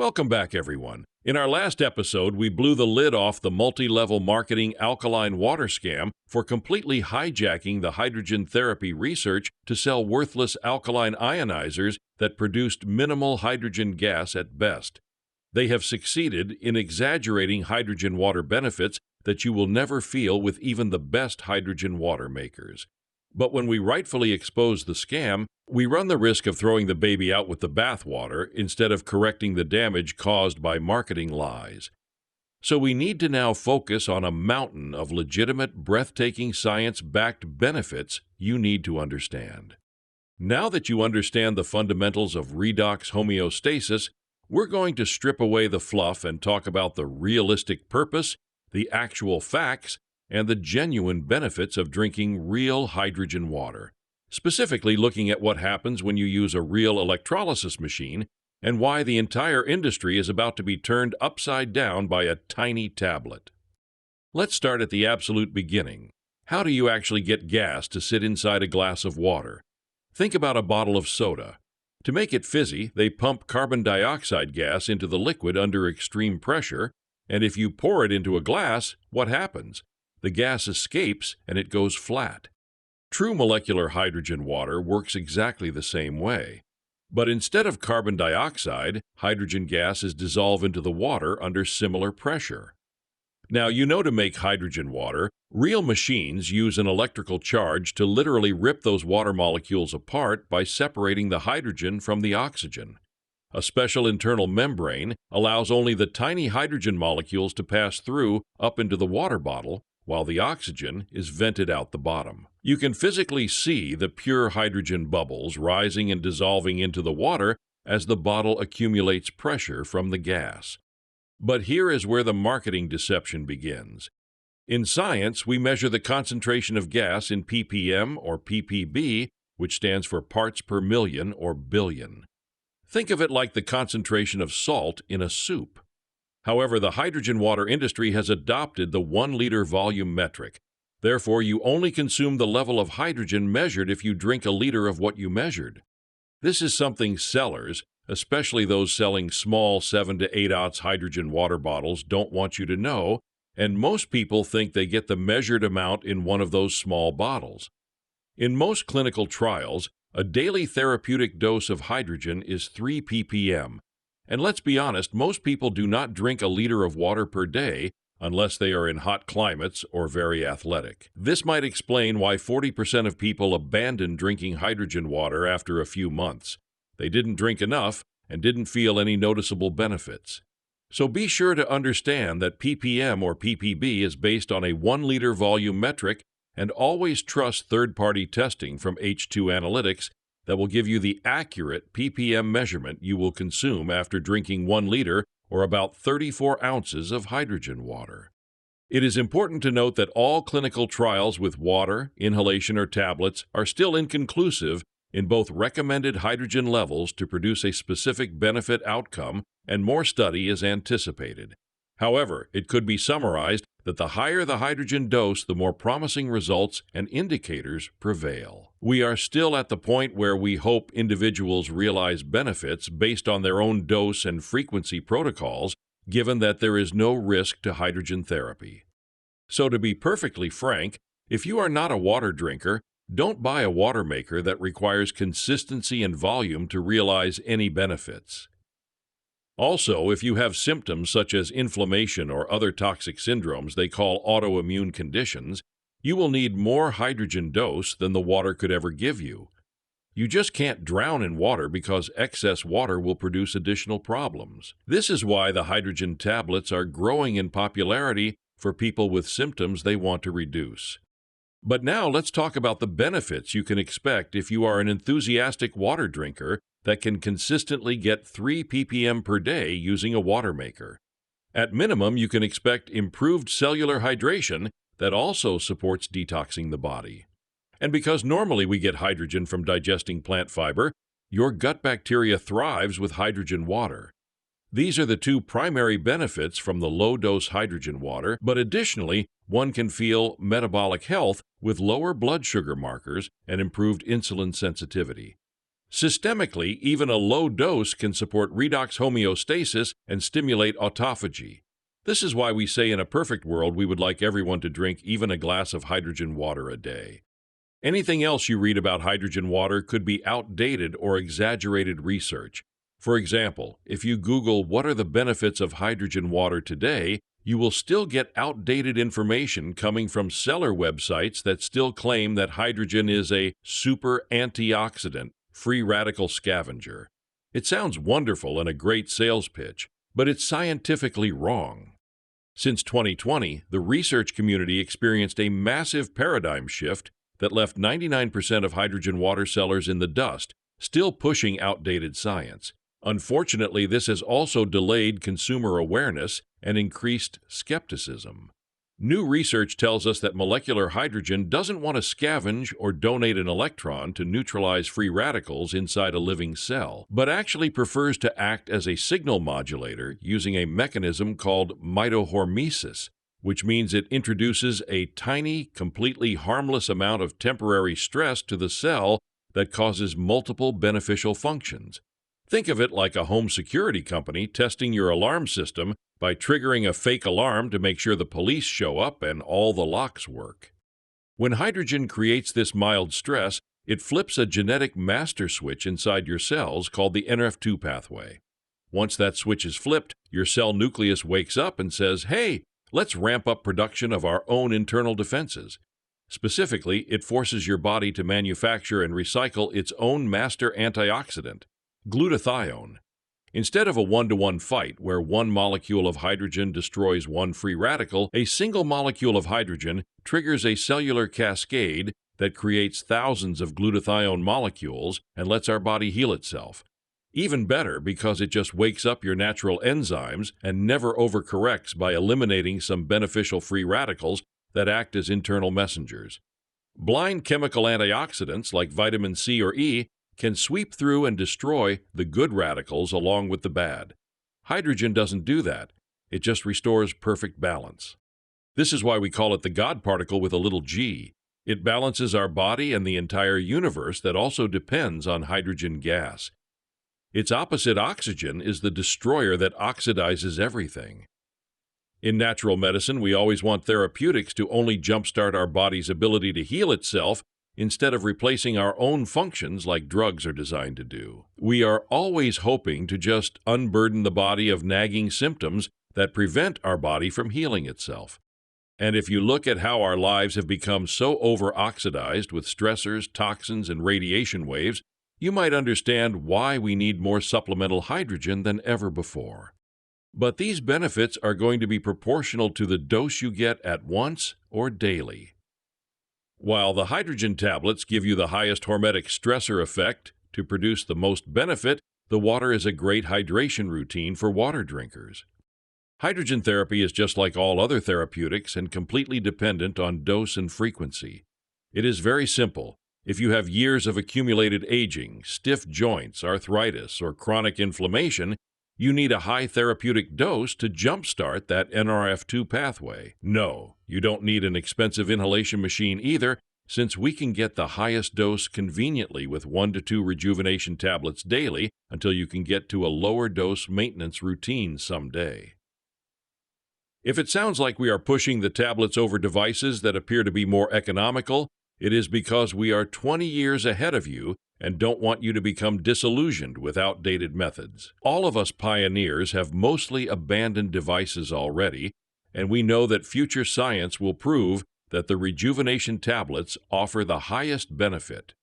Welcome back, everyone. In our last episode, we blew the lid off the multi-level marketing alkaline water scam for completely hijacking the hydrogen therapy research to sell worthless alkaline ionizers that produced minimal hydrogen gas at best. They have succeeded in exaggerating hydrogen water benefits that you will never feel with even the best hydrogen water makers. But when we rightfully expose the scam, we run the risk of throwing the baby out with the bathwater instead of correcting the damage caused by marketing lies. So we need to now focus on a mountain of legitimate, breathtaking science-backed benefits you need to understand. Now that you understand the fundamentals of redox homeostasis, we're going to strip away the fluff and talk about the realistic purpose, the actual facts, and the genuine benefits of drinking real hydrogen water, specifically looking at what happens when you use a real electrolysis machine and why the entire industry is about to be turned upside down by a tiny tablet. Let's start at the absolute beginning. How do you actually get gas to sit inside a glass of water? Think about a bottle of soda. To make it fizzy, they pump carbon dioxide gas into the liquid under extreme pressure, and if you pour it into a glass, what happens? The gas escapes and it goes flat. True molecular hydrogen water works exactly the same way. But instead of carbon dioxide, hydrogen gas is dissolved into the water under similar pressure. Now, to make hydrogen water, real machines use an electrical charge to literally rip those water molecules apart by separating the hydrogen from the oxygen. A special internal membrane allows only the tiny hydrogen molecules to pass through up into the water bottle, while the oxygen is vented out the bottom. You can physically see the pure hydrogen bubbles rising and dissolving into the water as the bottle accumulates pressure from the gas. But here is where the marketing deception begins. In science, we measure the concentration of gas in ppm or ppb, which stands for parts per million or billion. Think of it like the concentration of salt in a soup. However, the hydrogen water industry has adopted the 1-liter volume metric. Therefore, you only consume the level of hydrogen measured if you drink a liter of what you measured. This is something sellers, especially those selling small 7 to 8 ounce hydrogen water bottles, don't want you to know, and most people think they get the measured amount in one of those small bottles. In most clinical trials, a daily therapeutic dose of hydrogen is 3 ppm. And let's be honest, most people do not drink a liter of water per day unless they are in hot climates or very athletic. This might explain why 40% of people abandon drinking hydrogen water after a few months. They didn't drink enough and didn't feel any noticeable benefits. So be sure to understand that ppm or ppb is based on a 1-liter volume metric, and always trust third-party testing from H2 Analytics that will give you the accurate ppm measurement you will consume after drinking 1 liter or about 34 ounces of hydrogen water. It is important to note that all clinical trials with water, inhalation, or tablets are still inconclusive in both recommended hydrogen levels to produce a specific benefit outcome, and more study is anticipated. However, it could be summarized that the higher the hydrogen dose, the more promising results and indicators prevail. We are still at the point where we hope individuals realize benefits based on their own dose and frequency protocols, given that there is no risk to hydrogen therapy. So to be perfectly frank, if you are not a water drinker, don't buy a water maker that requires consistency and volume to realize any benefits. Also, if you have symptoms such as inflammation or other toxic syndromes they call autoimmune conditions, you will need more hydrogen dose than the water could ever give you. You just can't drown in water because excess water will produce additional problems. This is why the hydrogen tablets are growing in popularity for people with symptoms they want to reduce. But now let's talk about the benefits you can expect if you are an enthusiastic water drinker that can consistently get 3 ppm per day using a water maker. At minimum, you can expect improved cellular hydration that also supports detoxing the body. And because normally we get hydrogen from digesting plant fiber, your gut bacteria thrives with hydrogen water. These are the two primary benefits from the low-dose hydrogen water, but additionally, one can feel metabolic health with lower blood sugar markers and improved insulin sensitivity. Systemically, even a low dose can support redox homeostasis and stimulate autophagy. This is why we say in a perfect world we would like everyone to drink even a glass of hydrogen water a day. Anything else you read about hydrogen water could be outdated or exaggerated research. For example, if you Google what are the benefits of hydrogen water today, you will still get outdated information coming from seller websites that still claim that hydrogen is a super antioxidant, free radical scavenger. It sounds wonderful and a great sales pitch, but it's scientifically wrong. Since 2020, the research community experienced a massive paradigm shift that left 99% of hydrogen water sellers in the dust, still pushing outdated science. Unfortunately, this has also delayed consumer awareness and increased skepticism. New research tells us that molecular hydrogen doesn't want to scavenge or donate an electron to neutralize free radicals inside a living cell, but actually prefers to act as a signal modulator using a mechanism called mitohormesis, which means it introduces a tiny, completely harmless amount of temporary stress to the cell that causes multiple beneficial functions. Think of it like a home security company testing your alarm system by triggering a fake alarm to make sure the police show up and all the locks work. When hydrogen creates this mild stress, it flips a genetic master switch inside your cells called the NRF2 pathway. Once that switch is flipped, your cell nucleus wakes up and says, "Hey, let's ramp up production of our own internal defenses." Specifically, it forces your body to manufacture and recycle its own master antioxidant, glutathione. Instead of a one-to-one fight where one molecule of hydrogen destroys one free radical, a single molecule of hydrogen triggers a cellular cascade that creates thousands of glutathione molecules and lets our body heal itself. Even better, because it just wakes up your natural enzymes and never overcorrects by eliminating some beneficial free radicals that act as internal messengers. Blind chemical antioxidants like vitamin C or E can sweep through and destroy the good radicals along with the bad. Hydrogen doesn't do that. It just restores perfect balance. This is why we call it the God particle with a little g. It balances our body and the entire universe that also depends on hydrogen gas. Its opposite, oxygen, is the destroyer that oxidizes everything. In natural medicine, we always want therapeutics to only jumpstart our body's ability to heal itself instead of replacing our own functions like drugs are designed to do. We are always hoping to just unburden the body of nagging symptoms that prevent our body from healing itself. And if you look at how our lives have become so over-oxidized with stressors, toxins, and radiation waves, you might understand why we need more supplemental hydrogen than ever before. But these benefits are going to be proportional to the dose you get at once or daily. While the hydrogen tablets give you the highest hormetic stressor effect to produce the most benefit, the water is a great hydration routine for water drinkers. Hydrogen therapy is just like all other therapeutics and completely dependent on dose and frequency. It is very simple. If you have years of accumulated aging, stiff joints, arthritis, or chronic inflammation, you need a high therapeutic dose to jumpstart that NRF2 pathway. No, you don't need an expensive inhalation machine either, since we can get the highest dose conveniently with 1 to 2 rejuvenation tablets daily until you can get to a lower dose maintenance routine someday. If it sounds like we are pushing the tablets over devices that appear to be more economical, it is because we are 20 years ahead of you and don't want you to become disillusioned with outdated methods. All of us pioneers have mostly abandoned devices already, and we know that future science will prove that the rejuvenation tablets offer the highest benefit.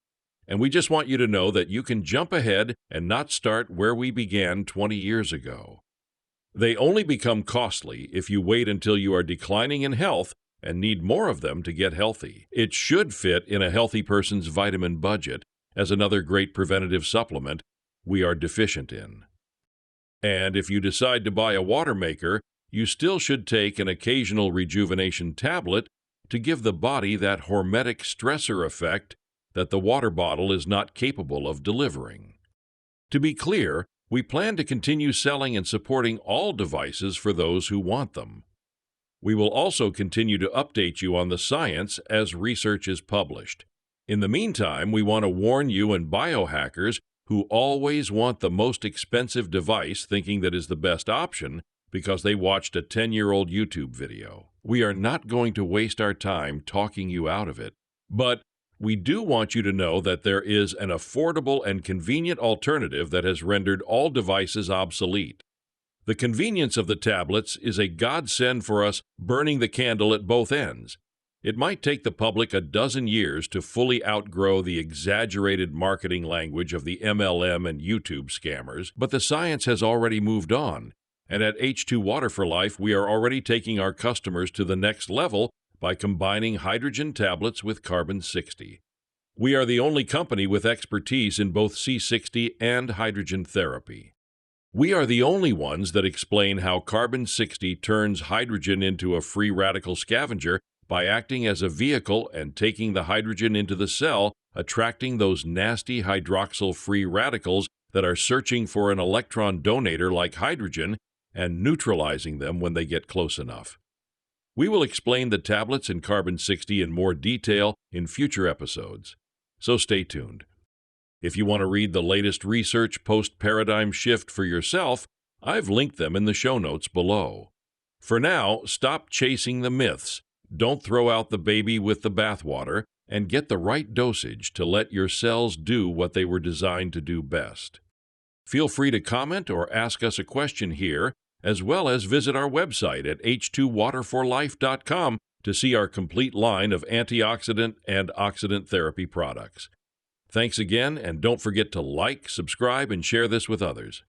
And we just want you to know that you can jump ahead and not start where we began 20 years ago. They only become costly if you wait until you are declining in health and need more of them to get healthy. It should fit in a healthy person's vitamin budget as another great preventative supplement we are deficient in. And if you decide to buy a water maker, you still should take an occasional rejuvenation tablet to give the body that hormetic stressor effect that the water bottle is not capable of delivering. To be clear, we plan to continue selling and supporting all devices for those who want them. We will also continue to update you on the science as research is published. In the meantime, we want to warn you and biohackers who always want the most expensive device thinking that is the best option because they watched a 10-year-old YouTube video. We are not going to waste our time talking you out of it, but we do want you to know that there is an affordable and convenient alternative that has rendered all devices obsolete. The convenience of the tablets is a godsend for us burning the candle at both ends. It might take the public a dozen years to fully outgrow the exaggerated marketing language of the MLM and YouTube scammers, but the science has already moved on, and at H2 Water for Life, we are already taking our customers to the next level by combining hydrogen tablets with carbon-60. We are the only company with expertise in both C60 and hydrogen therapy. We are the only ones that explain how carbon-60 turns hydrogen into a free radical scavenger by acting as a vehicle and taking the hydrogen into the cell, attracting those nasty hydroxyl-free radicals that are searching for an electron donator like hydrogen and neutralizing them when they get close enough. We will explain the tablets and carbon-60 in more detail in future episodes, so stay tuned. If you want to read the latest research post-paradigm shift for yourself, I've linked them in the show notes below. For now, stop chasing the myths. Don't throw out the baby with the bathwater, and get the right dosage to let your cells do what they were designed to do best. Feel free to comment or ask us a question here, as well as visit our website at h2waterforlife.com to see our complete line of antioxidant and oxidant therapy products. Thanks again, and don't forget to like, subscribe, and share this with others.